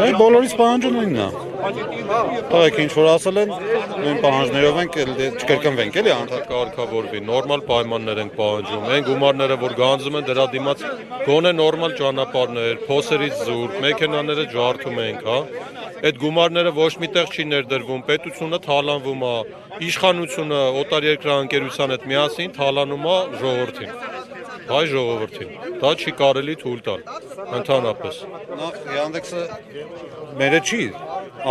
Բոլորից պահանջը նույնն է։ Տղեկ ինչ որ ասել են, նույն պահանջներով ենք չկրկնվենք, էլի անդադար կարգավորվի, նորմալ պայմաններ ենք պահանջում։ Այն գումարները, որ գանձում են դրա դիմաց գոնե նորմալ ճանապարհներ, փոսերից զուրկ, մեքենաները ջարդում ենք, հա։ Այդ գումարները ոչ միտեղ չի ներդրվում, պետությունը թալանվում է, իշխանությունը օտարերկրաընկերության հետ միասին թալանում է ժողովրդին։ Հայ ժողովրդին։ Դա չի կարելի թույլ տալ, ընդհանրապես։ Նախ Yandex-ը մերը չի,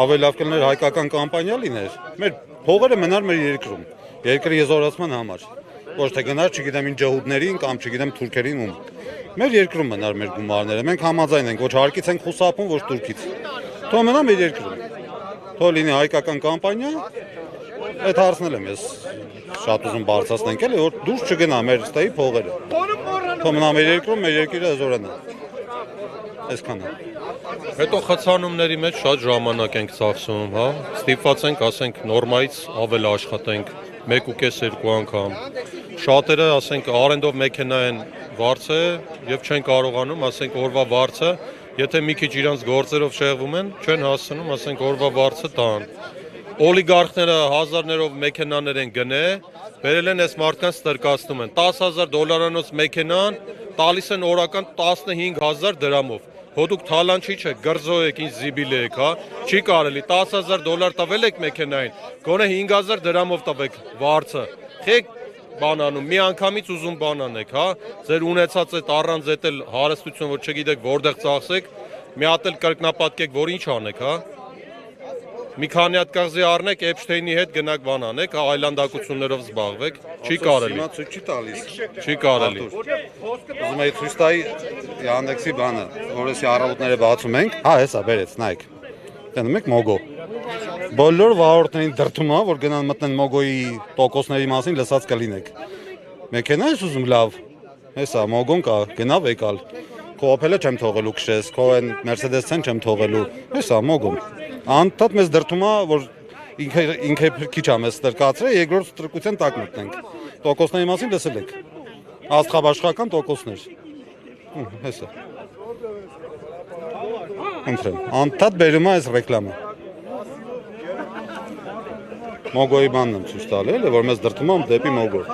ավելի լավ կլիներ հայկական կամպանիա լիներ։ Մեր փողերը մնար մեր երկրում, երկրի եզորացման համար։ Ոչ թե գնար, չգիտեմ, ինչ ջհուդներին կամ չգիտեմ թուրքերին ում։ Մեր երկրում մնար մեր գումարները։ Մենք համաձայն ենք, ոչ հարկից ենք խուսափում, ոչ թուրքից։ Թող մնա մեր երկրում։ Թող լինի հայկական կամպանիա։ Այդ հարցնել եմ ես շատ ուզում բարձրացնենք, էլի որ դուրս չգնա մեր ստեի փողերը։ Թող մնա մեր երկրում, մեր երկիրը զորանա։ Այսքան է։ Հետո խցանումների մեջ շատ ժամանակ ենք ծախսում, հա։ Ստիպված ենք, ասենք, նորմայից ավել աշխատենք 1.5-2 անգամ։ Շատերը, ասենք, արենդով մեքենա են վարձը եւ չեն կարողանում, ասենք, օրվա վարձը, եթե մի քիչ իրանց գործերով շեղվում են, չեն հասցնում, ասենք, օրվա վարձը տան։ Օլիգարխները հազարներով մեքենաներ են գնել, վերել են այս մարդկանց ստրկացնում են։ $10,000 մեքենան տալիս են օրական 15,000 դրամով։ Հոդուք թալանչի չէ, գրզո եք, ինչ զիբիլ եք, հա, չի կարելի, $10,000 տվել եք մեքենային, գոնե 5,000 դրամով տվեք վարձը, խեք բանանում, մի անգամից ուզում բանանեք, հա, ձեր ունեցած այդ առանց էդ էլ հարստություն, որ չգիտեք որտեղ ծախսեք, մի հատ էլ կրկնապատկեք, որ ինչ անեք, հա, մի քանի հատ կղզի առնեք, Էփշտեյնի հետ գնաք բանանեք, այլանդակություններով զբաղվեք, չի կարելի։ Հիմա ցույց չի տալիս։ Չի կարելի։ Ուզում եք ցույց տայի Yandex-ի բանը, որ էսի առավոտները բացում ենք, հա, հեսա, բերեց, նայեք։ Տենում եք Mogo։ Բոլոր վարորդներին դրդում է, որ գնան մտնեն Mogo-ի տոկոսների մասին լսած կլինեք։ Մեքենա ես ուզում լավ։ Հեսա Mogo-ն կա, գնավ եկալ։ Քո Opel-ը չեմ թողելու քշես, քո այն Mercedes-ն չեմ թողելու։ Հեսա Mogo-ն։ Անդադ մեզ դրդում է, որ ինքը քիչ է մեզ ստրկացրել, երկրորդ ստրկության տակ մտնենք։ Տոկոսների մասին լսել եք։ Աստղաբաշխական տոկոսներ։ Հեսա։ Ընտրեմ։ Անդադ բերում է այս ռեկլամը։ Mogo-ի բանն եմ ցույց տալի, էլի որ մեզ դրդում է դեպի Mogo։